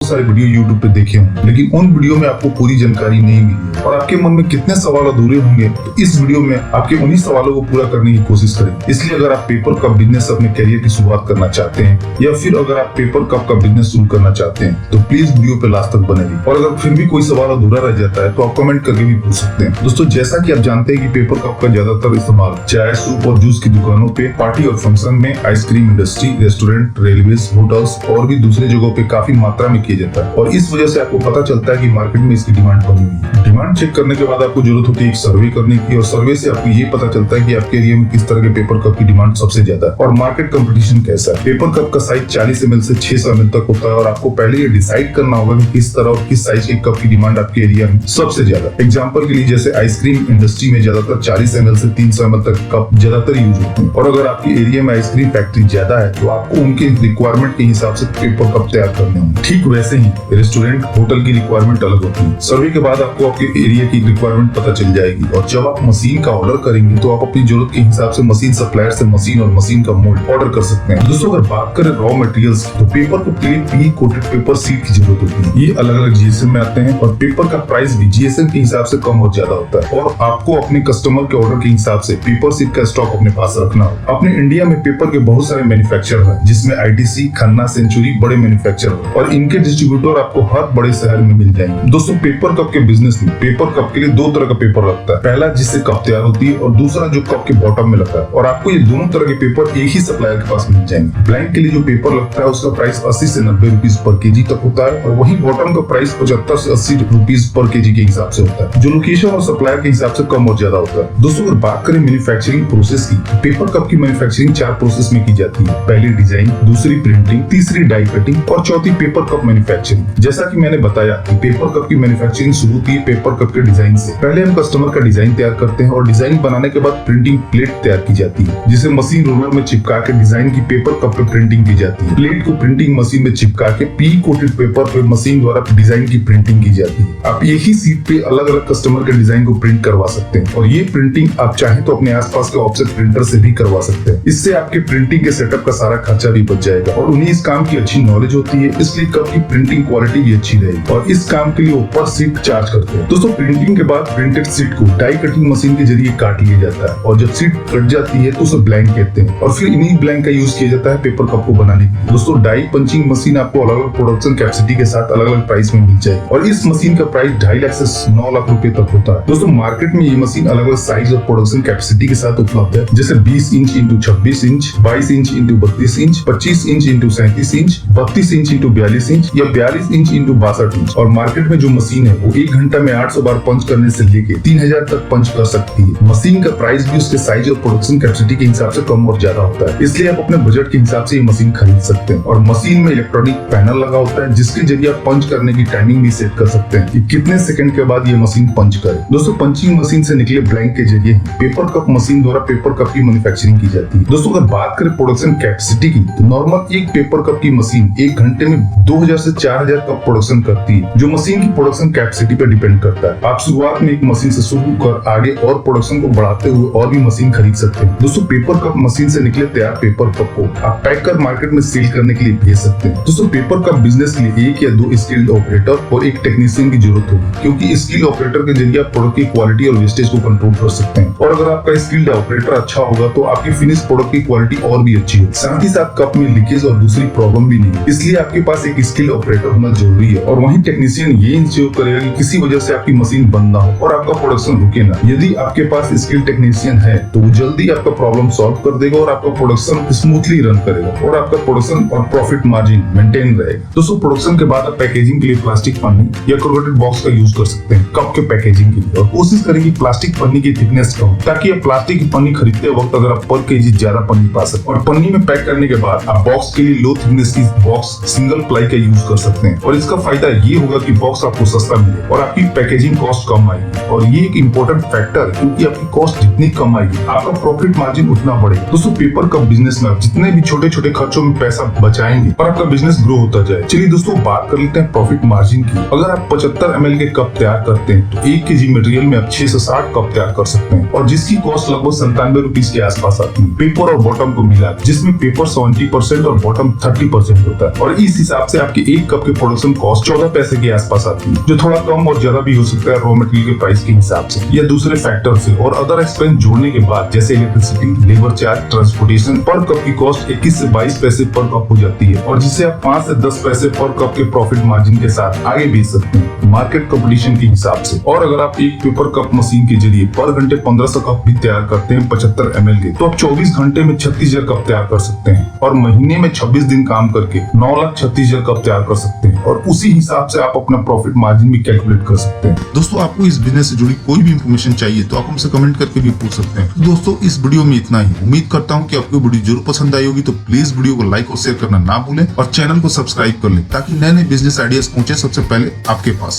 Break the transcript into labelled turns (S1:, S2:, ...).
S1: सारे video YouTube पे देखे होंगे, लेकिन उन वीडियो में आपको पूरी जानकारी नहीं मिली और आपके मन में कितने सवाल अधूरे होंगे, तो इस वीडियो में आपके उन्हीं सवालों को पूरा करने की कोशिश करें। इसलिए अगर आप पेपर कप बिजनेस अपने करियर की शुरुआत करना चाहते हैं या फिर अगर आप पेपर कप का बिजनेस शुरू करना चाहते हैं तो प्लीज वीडियो पे लास्ट तक बने रहिए। और अगर फिर भी कोई सवाल अधूरा रह जाता है तो आप कमेंट करके भी पूछ सकते हैं। दोस्तों, जैसा कि आप जानते हैं कि पेपर कप का ज्यादातर इस्तेमाल चाय, सूप और जूस की दुकानों पे, पार्टी और फंक्शन में, ice cream industry, restaurant, railways, hotels और भी दूसरे जगहों पे काफी मात्रा में किया जाता है और इस वजह से आपको पता चलता है कि मार्केट में इसकी डिमांड बनी हुई है। डिमांड चेक करने के बाद आपको जरूरत होती है एक सर्वे करने की और सर्वे से आपको ये पता चलता है कि आपके एरिया में किस तरह के पेपर कप की डिमांड सबसे ज्यादा है और मार्केट कंपटीशन कैसा है। पेपर कप का साइज 40 ml से 600 ml तक होता है और आपको पहले ये डिसाइड करना होगा कि किस तरह और किस साइज के कप की डिमांड आपके एरिया में सबसे ज्यादा। एग्जांपल के लिए जैसे आइसक्रीम इंडस्ट्री में ज्यादातर 40 ml से 300 ml तक कप ज्यादातर यूज होते हैं और अगर आपके एरिया में आइसक्रीम फैक्ट्री ज्यादा है तो आपको उनके रिक्वायरमेंट के हिसाब से पेपर कप तैयार करने होंगे। ठीक वैसे ही रेस्टोरेंट, होटल की रिक्वायरमेंट अलग होती है। सर्वे के बाद आपको आपके एरिया की रिक्वायरमेंट पता चल जाएगी और जब आप मशीन का ऑर्डर करेंगे तो आप अपनी जरूरत के हिसाब से मशीन सप्लायर से मशीन और मशीन का मोल्ड ऑर्डर कर सकते हैं। दोस्तों, अगर बात करें रॉ मटेरियल्स की तो पेपर कप के लिए पी कोटेड पेपर सीट की जरूरत होती है। ये अलग अलग जीएसएम में आते हैं और पेपर का प्राइस भी जीएसएम के हिसाब से कम और ज्यादा होता है और आपको अपने कस्टमर के ऑर्डर के हिसाब से पेपर सीट का स्टॉक अपने पास रखना होगा। अपने इंडिया में पेपर के बहुत सारे मैन्युफैक्चरर हैं जिसमें आईटीसी, खन्ना, सेंचुरी बड़े मैन्युफैक्चरर और इनके डिस्ट्रीब्यूटर आपको हर बड़े शहर में मिल जाएंगे। दोस्तों, पेपर कप के बिजनेस में पेपर कप के लिए दो तरह का पेपर लगता है। पहला जिससे कप तैयार होती है और दूसरा जो कप के बॉटम में लगता है और आपको ये दोनों तरह के पेपर एक ही सप्लायर के पास मिल जाएंगे। ब्लैंक के लिए जो पेपर लगता है उसका प्राइस 80 से 90 रुपीज पर केजी तक होता है और वही बॉटम का प्राइस 75 से 80 रुपीज पर केजी के हिसाब से होता है, जो लोकेशन और सप्लायर के हिसाब से कम और ज्यादा होता है। दोस्तों, अगर बात करें मैन्युफैक्चरिंग प्रोसेस की, पेपर कप की मैन्युफैक्चरिंग 4 प्रोसेस में की जाती है। पहली डिजाइन, दूसरी प्रिंटिंग, तीसरी डाई कटिंग और चौथी पेपर कप मैन्युफैक्चरिंग। जैसा कि मैंने बताया कि पेपर कप की मैन्युफैक्चरिंग शुरू होती है पेपर कप के डिजाइन से। पहले हम कस्टमर का डिजाइन तैयार करते हैं और डिजाइन बनाने के बाद प्रिंटिंग प्लेट तैयार की जाती है जिसे मशीन रोलर में चिपका के डिजाइन की पेपर कप पे प्रिंटिंग की जाती है। प्लेट को प्रिंटिंग मशीन में चिपका के पी कोटेड पेपर पे मशीन द्वारा डिजाइन की प्रिंटिंग की जाती है। आप एक ही सीट पे अलग अलग कस्टमर के डिजाइन को प्रिंट करवा सकते हैं और ये प्रिंटिंग आप चाहें तो अपने आसपास के ऑफसेट प्रिंटर से भी करवा सकते हैं। इससे आपके प्रिंटिंग के सेटअप का सारा खर्चा भी बच जाएगा और उन्हें इस काम की अच्छी नॉलेज होती है, इसलिए कप की प्रिंटिंग क्वालिटी भी अच्छी रहेगी और इस काम के लिए वो पर सीट चार्ज करते हैं। दोस्तों, प्रिंटिंग के बाद प्रिंटेड सीट को डाई कटिंग मशीन के जरिए काट लिया जाता है और जब सीट कट जाती है तो उसे ब्लैंक कहते हैं और फिर इन्हीं ब्लैंक का यूज किया जाता है पेपर कप को बनाने के लिए। दोस्तों, डाई पंचिंग मशीन आपको अलग अलग प्रोडक्शन कैपेसिटी के साथ अलग अलग प्राइस में मिल जाएगी और इस मशीन का प्राइस 2.5 लाख से 9 लाख रुपए तक होता है। दोस्तों, मार्केट में ये मशीन अलग अलग साइज और प्रोडक्शन कैपेसिटी के साथ उपलब्ध है, जैसे 20 inch into 26 inch, 22 inch into 32 inch, 25 inch into 37 inch, 32 inch into 42 inch या 42 इंच इंटू 62 इंच। और मार्केट में जो मशीन है वो 1 घंटा में 800 बार पंच करने से लेके 3000 तक पंच कर सकती है। मशीन का प्राइस भी उसके साइज और प्रोडक्शन कैपेसिटी के हिसाब से कम और ज्यादा होता है, इसलिए आप अपने बजट के हिसाब से ये मशीन खरीद सकते हैं। और मशीन में इलेक्ट्रॉनिक पैनल लगा होता है जिसके जरिए आप पंच करने की टाइमिंग भी सेट कर सकते हैं कि कितने सेकंड के बाद ये मशीन पंच करे। दोस्तों, पंचिंग मशीन से निकले ब्लैंक के जरिए पेपर कप मशीन द्वारा पेपर कप की मैन्युफैक्चरिंग की जाती है। दोस्तों, अगर बात करें प्रोडक्शन कैपेसिटी की तो नॉर्मल एक पेपर कप की मशीन 1 घंटे में 2000 से 4000 कप प्रोडक्शन करती है, जो मशीन की प्रोडक्शन कैपेसिटी पर डिपेंड करता है। आप शुरुआत में एक मशीन से शुरू कर आगे और प्रोडक्शन को बढ़ाते हुए और भी मशीन खरीद सकते हैं। दोस्तों, पेपर कप मशीन से निकले तैयार पेपर कप को आप पैक कर मार्केट में सेल करने के लिए भेज सकते हैं। दोस्तों, पेपर कप बिजनेस के लिए 1 या 2 स्किल्ड ऑपरेटर और एक टेक्नीशियन की जरूरत होगी, क्योंकि स्किल्ड ऑपरेटर के जरिए आप प्रोडक्ट की क्वालिटी और वेस्टेज को कंट्रोल कर सकते हैं और अगर आपका स्किल्ड ऑपरेटर अच्छा होगा तो आपकी फिनिश प्रोडक्ट की क्वालिटी और भी अच्छी होगी। साथ ही साथ कप में लीकेज और दूसरी प्रॉब्लम भी नहीं, इसलिए आपके पास एक स्किल्ड ऑपरेटर होना जरूरी है। और वहीं टेक्नीशियन ये इंश्योर करेगा कि किसी वजह से आपकी मशीन बंद ना हो और आपका प्रोडक्शन रुके ना। यदि आपके पास स्किल्ड टेक्नीशियन है तो वो जल्दी आपका प्रॉब्लम सॉल्व कर देगा और आपका प्रोडक्शन स्मूथली रन करेगा और आपका प्रोडक्शन और प्रॉफिट मार्जिन मेंटेन रहेगा। दोस्तों, प्रोडक्शन के बाद आप पैकेजिंग के लिए प्लास्टिक पन्नी या कोरोटेड बॉक्स का यूज कर सकते हैं कप के पैकेजिंग के लिए और कोशिश करें कि प्लास्टिक पन्नी की थिकनेस कम, ताकि आप प्लास्टिक की पन्नी खरीदते वक्त अगर आप पर केजी ज्यादा पन्नी पा सकते। और पन्नी में पैक करने के बाद आप बॉक्स के लिए लो थिकनेस की बॉक्स सिंगल प्लाई का यूज कर सकते हैं और इसका फायदा ये होगा कि बॉक्स आपको सस्ता मिले और आपकी पैकेजिंग कॉस्ट कम आएगी और ये एक इम्पोर्टेंट फैक्टर है, क्योंकि आपकी कॉस्ट जितनी कम आएगी आपका प्रॉफिट मार्जिन उतना बढ़ेगा। दोस्तों, पेपर कप बिजनेस में आप जितने भी छोटे छोटे खर्चों में पैसा बचाएंगे और आपका बिजनेस ग्रो होता जाए। चलिए दोस्तों, बात कर लेते हैं प्रॉफिट मार्जिन की। अगर आप 75 ml के कप तैयार करते हैं तो 1 kg मटेरियल में आप 6 से 60 कप तैयार कर सकते हैं और जिसकी कॉस्ट लगभग 97 रुपीज के आसपास आती है पेपर और बॉटम को मिला, जिसमें पेपर 70% और बॉटम 30% होता है और इस हिसाब से आपके एक कप के प्रोडक्शन कॉस्ट 14 पैसे के आसपास आती है, जो थोड़ा कम और ज्यादा भी हो सकता है रॉ मटेरियल के प्राइस के हिसाब से या दूसरे फैक्टर से। और अदर एक्सपेंस जोड़ने के बाद जैसे इलेक्ट्रिसिटी, लेबर चार्ज, ट्रांसपोर्टेशन, पर कप की कॉस्ट 21 से 22 पैसे पर कप हो जाती है, और जिसे आप 5 से 10 पैसे पर कप के प्रॉफिट मार्जिन के साथ आगे बेच सकते हैं मार्केट कंपटीशन के हिसाब से। और अगर आप एक पेपर कप मशीन के जरिए पर घंटे 1500 कप भी तैयार करते हैं 75 ml के, तो आप 24 घंटे में 36,000 कप तैयार कर सकते हैं, और महीने में 26 दिन काम करके 9,36,000 कप तैयार कर सकते हैं। और उसी हिसाब से आप अपना प्रॉफिट मार्जिन भी कैलकुलेट कर सकते हैं। दोस्तों, आपको इस बिजनेस से जुड़ी कोई भी इंफॉर्मेशन चाहिए तो आप हमसे कमेंट करके भी पूछ सकते हैं। तो दोस्तों, इस वीडियो में इतना ही। उम्मीद करता हूँ कि आपको वीडियो जरूर पसंद आई होगी, तो प्लीज वीडियो को लाइक और शेयर करना ना भूलें और चैनल को सब्सक्राइब कर लें ताकि नए नए बिजनेस आइडियाज पहुंचे सबसे पहले आपके पास।